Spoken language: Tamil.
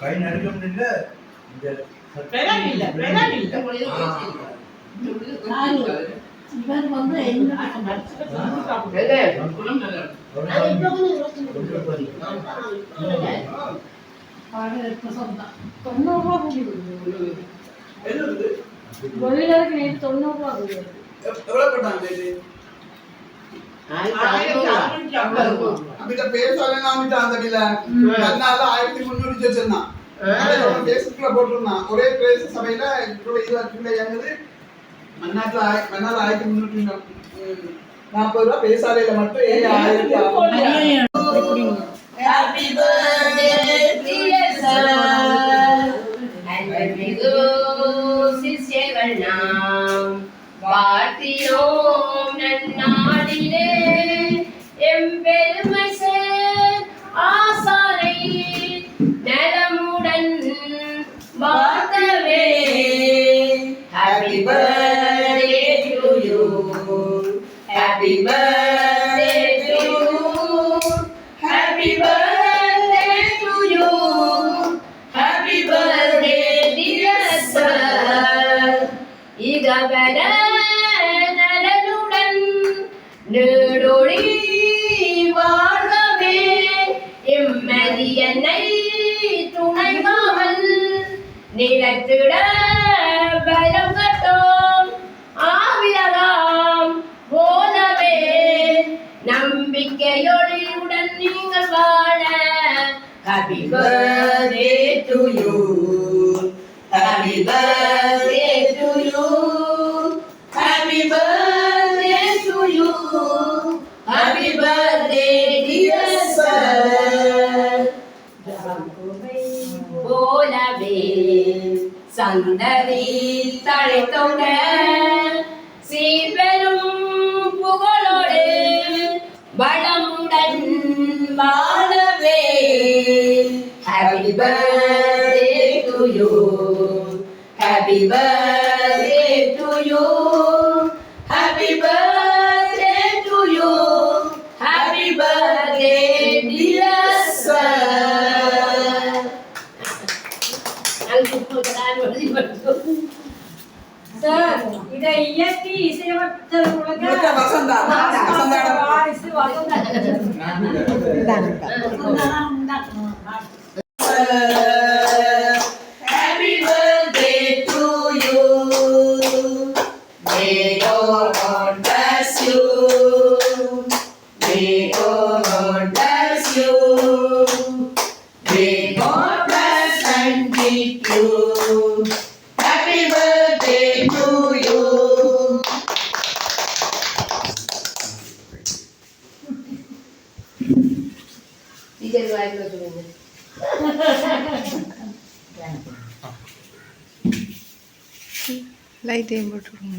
கை நடுக்க முடியல ஒரே பேச சபையில மன்னாட்டுல 1340 ரூபாய் பேசாலையில மட்டும் Happy birthday, dear sir, and happy சிஷ்யகணம் வாழ்த்தியோம் நன்னாடிலே எம்பெருமை சேர் ஆசானை நலமுடன் வாழ்த்தவே. Happy birthday to you, happy birthday to you, happy birthday to you, happy birthday dear sir. இகவர நலனுடன் நீடொழி வாழ்கவே எம்மதியனை துணைகாமல் நிலத்திட பலம் கட்டோம் ஆவியலாம் போலவே நம்பிக்கையொழியுடன் நீங்கள் வாழ. Happy birthday to you, happy birthday to you, happy birthday to you, happy birthday dear sir. போலவே சந்ததி தழைத்தோட சீர்பெரும் புகழோடு வளமுடன் வாழவே. Happy birthday to you, happy birthday to you, happy birthday to you, happy birthday dear sir. Sir இதை இயக்கி இசையமைத்தல் Happy birthday to you, may God bless you, may God bless you, may God bless and keep you. Happy birthday to you. Teacher வாய்ப்பு சொல்லுங்க. லைட்டையும் போட்டுருங்க.